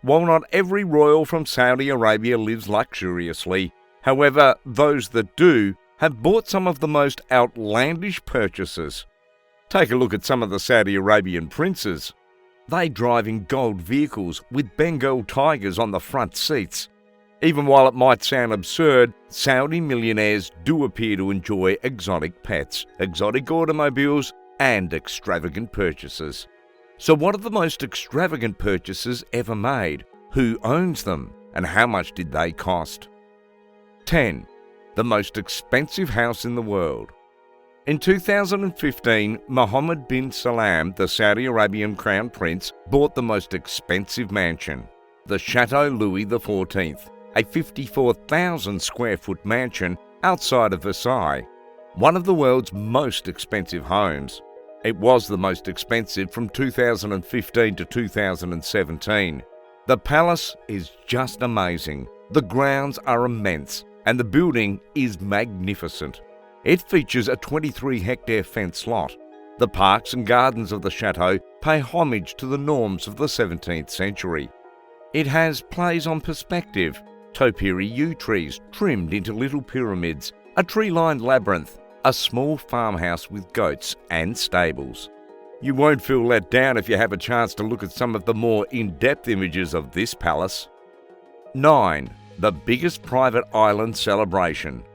While not every royal from Saudi Arabia lives luxuriously, however, those that do have bought some of the most outlandish purchases. Take a look at some of the Saudi Arabian princes. They drive in gold vehicles with Bengal tigers on the front seats. Even while it might sound absurd, Saudi millionaires do appear to enjoy exotic pets, exotic automobiles, and extravagant purchases. So what are the most extravagant purchases ever made? Who owns them? And how much did they cost? 10. The most expensive house in the world. In 2015, Mohammed bin Salman, the Saudi Arabian crown prince, bought the most expensive mansion, the Chateau Louis XIV, a 54,000 square foot mansion outside of Versailles, one of the world's most expensive homes. It was the most expensive from 2015 to 2017. The palace is just amazing. The grounds are immense, and the building is magnificent. It features a 23-hectare fenced lot. The parks and gardens of the chateau pay homage to the norms of the 17th century. It has plays on perspective, topiary yew trees trimmed into little pyramids, a tree-lined labyrinth, a small farmhouse with goats and stables. You won't feel let down if you have a chance to look at some of the more in-depth images of this palace. 9. The biggest private island celebration.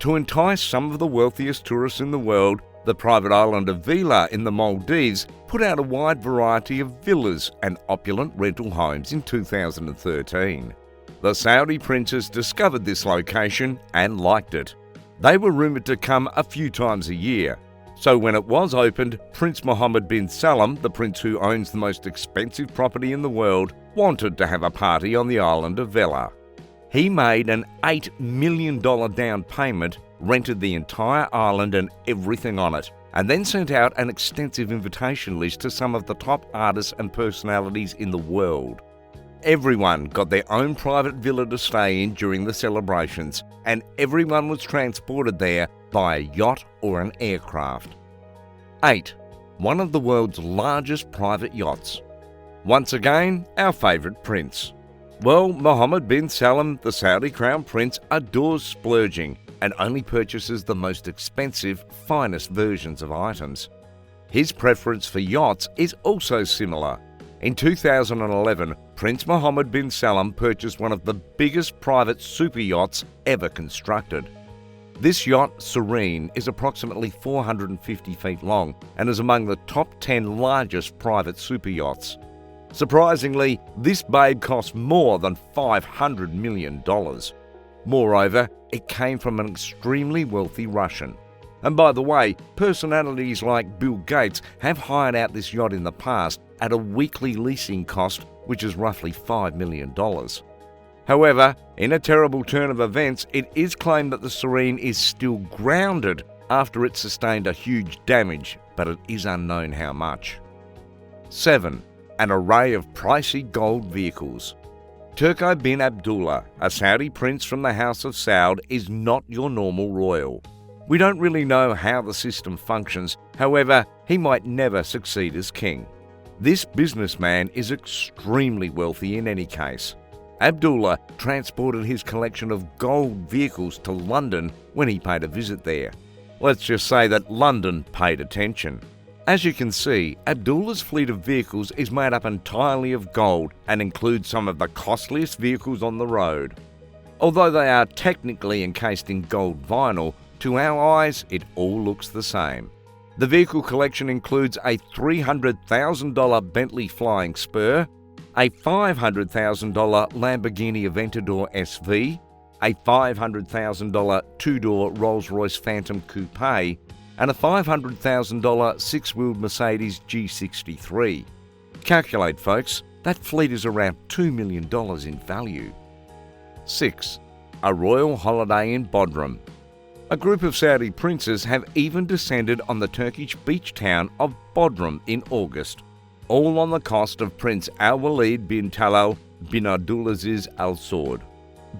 To entice some of the wealthiest tourists in the world, the private island of Vila in the Maldives put out a wide variety of villas and opulent rental homes in 2013. The Saudi princes discovered this location and liked it. They were rumoured to come a few times a year, so when it was opened, Prince Mohammed bin Salman, the prince who owns the most expensive property in the world, wanted to have a party on the island of Vela. He made an $8 million down payment, rented the entire island and everything on it, and then sent out an extensive invitation list to some of the top artists and personalities in the world. Everyone got their own private villa to stay in during the celebrations, and everyone was transported there by a yacht or an aircraft. 8. One of the world's largest private yachts. Once again, our favourite prince. Well, Mohammed bin Salman, the Saudi crown prince, adores splurging and only purchases the most expensive, finest versions of items. His preference for yachts is also similar. In 2011, Prince Mohammed bin Salman purchased one of the biggest private super yachts ever constructed. This yacht, Serene, is approximately 450 feet long and is among the top 10 largest private super yachts. Surprisingly, this babe cost more than $500 million. Moreover, it came from an extremely wealthy Russian. And by the way, personalities like Bill Gates have hired out this yacht in the past at a weekly leasing cost which is roughly $5 million. However, in a terrible turn of events, it is claimed that the Serene is still grounded after it sustained a huge damage, but it is unknown how much. 7. An array of pricey gold vehicles. Turko bin Abdullah, a Saudi prince from the House of Saud, is not your normal royal. We don't really know how the system functions, however, he might never succeed as king. This businessman is extremely wealthy in any case. Abdullah transported his collection of gold vehicles to London when he paid a visit there. Let's just say that London paid attention. As you can see, Abdullah's fleet of vehicles is made up entirely of gold and includes some of the costliest vehicles on the road. Although they are technically encased in gold vinyl, to our eyes it all looks the same. The vehicle collection includes a $300,000 Bentley Flying Spur, a $500,000 Lamborghini Aventador SV, a $500,000 two-door Rolls-Royce Phantom Coupe, and a $500,000 six-wheeled Mercedes G63. Calculate, folks, that fleet is around $2 million in value. 6. A royal holiday in Bodrum. A group of Saudi princes have even descended on the Turkish beach town of Bodrum in August, all on the cost of Prince Al-Walid bin Talal bin Abdulaziz Al Saud.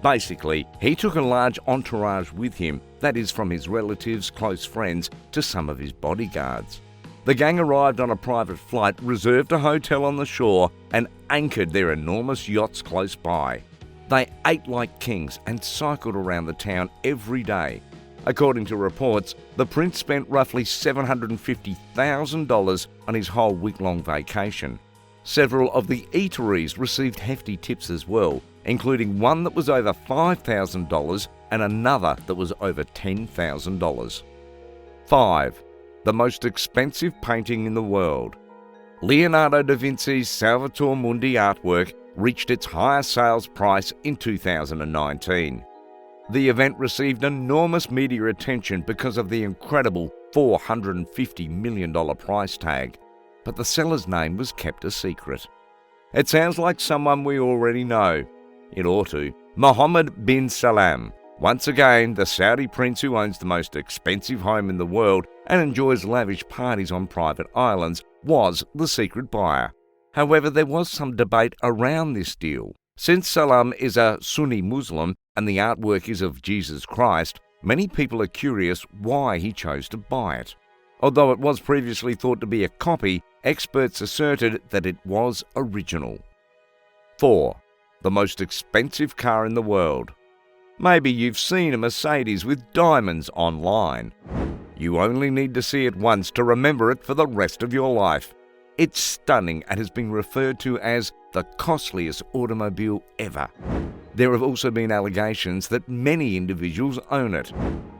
Basically, he took a large entourage with him, that is from his relatives, close friends, to some of his bodyguards. The gang arrived on a private flight, reserved a hotel on the shore, and anchored their enormous yachts close by. They ate like kings and cycled around the town every day. According to reports, the prince spent roughly $750,000 on his whole week-long vacation. Several of the eateries received hefty tips as well, including one that was over $5,000 and another that was over $10,000. 5. The most expensive painting in the world. Leonardo da Vinci's Salvator Mundi artwork reached its highest sales price in 2019. The event received enormous media attention because of the incredible $450 million price tag, but the seller's name was kept a secret. It sounds like someone we already know. It ought to. Mohammed bin Salman, once again the Saudi prince who owns the most expensive home in the world and enjoys lavish parties on private islands, was the secret buyer. However, there was some debate around this deal. Since Salam is a Sunni Muslim and the artwork is of Jesus Christ, many people are curious why he chose to buy it. Although it was previously thought to be a copy, experts asserted that it was original. 4. The most expensive car in the world. Maybe you've seen a Mercedes with diamonds online. You only need to see it once to remember it for the rest of your life. It's stunning and has been referred to as the costliest automobile ever. There have also been allegations that many individuals own it.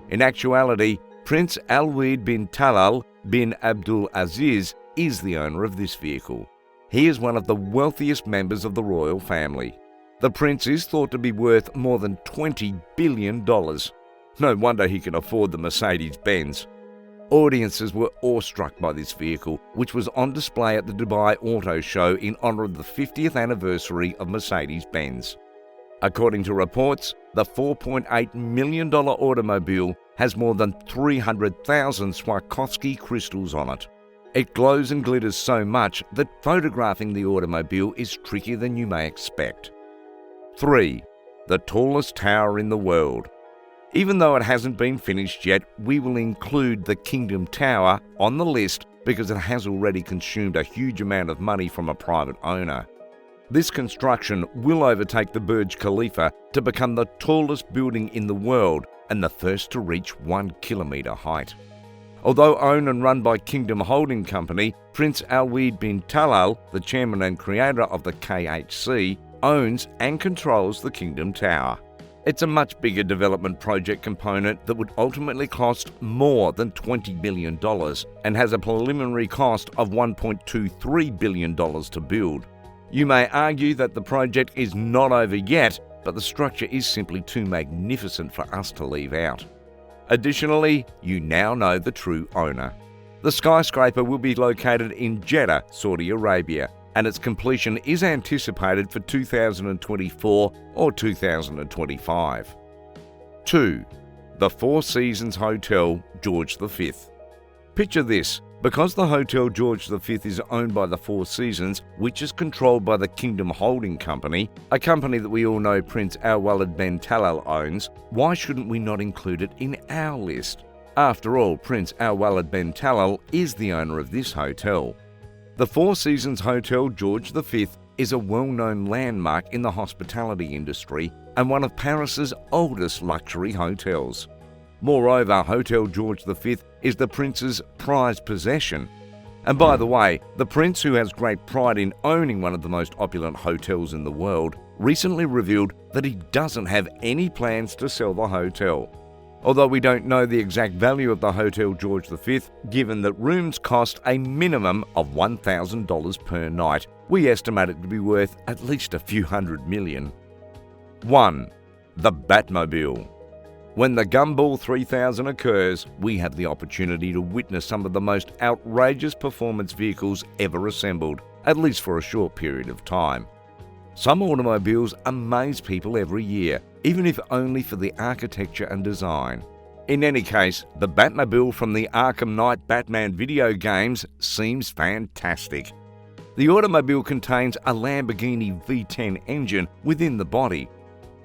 In actuality, Prince Alwaleed bin Talal bin Abdul Aziz is the owner of this vehicle. He is one of the wealthiest members of the royal family. The prince is thought to be worth more than $20 billion. No wonder he can afford the Mercedes-Benz. Audiences were awestruck by this vehicle, which was on display at the Dubai Auto Show in honour of the 50th anniversary of Mercedes-Benz. According to reports, the $4.8 million automobile has more than 300,000 Swarovski crystals on it. It glows and glitters so much that photographing the automobile is trickier than you may expect. 3. The tallest tower in the world. Even though it hasn't been finished yet, we will include the Kingdom Tower on the list because it has already consumed a huge amount of money from a private owner. This construction will overtake the Burj Khalifa to become the tallest building in the world and the first to reach 1 kilometre height. Although owned and run by Kingdom Holding Company, Prince Alwaleed bin Talal, the chairman and creator of the KHC, owns and controls the Kingdom Tower. It's a much bigger development project component that would ultimately cost more than $20 billion and has a preliminary cost of $1.23 billion to build. You may argue that the project is not over yet, but the structure is simply too magnificent for us to leave out. Additionally, you now know the true owner. The skyscraper will be located in Jeddah, Saudi Arabia, and its completion is anticipated for 2024 or 2025. 2. The Four Seasons Hotel, George V. Picture this. Because the Hotel George V is owned by the Four Seasons, which is controlled by the Kingdom Holding Company, a company that we all know Prince Alwaleed bin Talal owns, why shouldn't we not include it in our list? After all, Prince Alwaleed bin Talal is the owner of this hotel. The Four Seasons Hotel George V is a well-known landmark in the hospitality industry and one of Paris's oldest luxury hotels. Moreover, Hotel George V is the prince's prized possession. And by the way, the prince, who has great pride in owning one of the most opulent hotels in the world, recently revealed that he doesn't have any plans to sell the hotel. Although we don't know the exact value of the Hotel George V, given that rooms cost a minimum of $1,000 per night, we estimate it to be worth at least a few $100 million. 1. The Batmobile. When the Gumball 3000 occurs, we have the opportunity to witness some of the most outrageous performance vehicles ever assembled, at least for a short period of time. Some automobiles amaze people every year, even if only for the architecture and design. In any case, the Batmobile from the Arkham Knight Batman video games seems fantastic. The automobile contains a Lamborghini V10 engine within the body.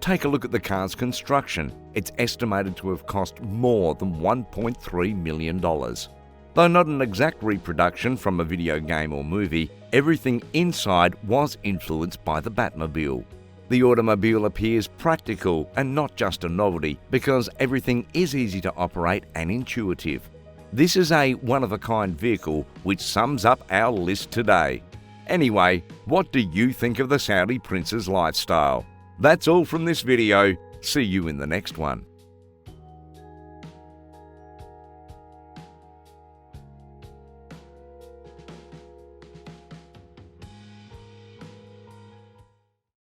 Take a look at the car's construction. It's estimated to have cost more than $1.3 million. Though not an exact reproduction from a video game or movie, everything inside was influenced by the Batmobile. The automobile appears practical and not just a novelty because everything is easy to operate and intuitive. This is a one-of-a-kind vehicle which sums up our list today. Anyway, what do you think of the Saudi prince's lifestyle? That's all from this video. See you in the next one.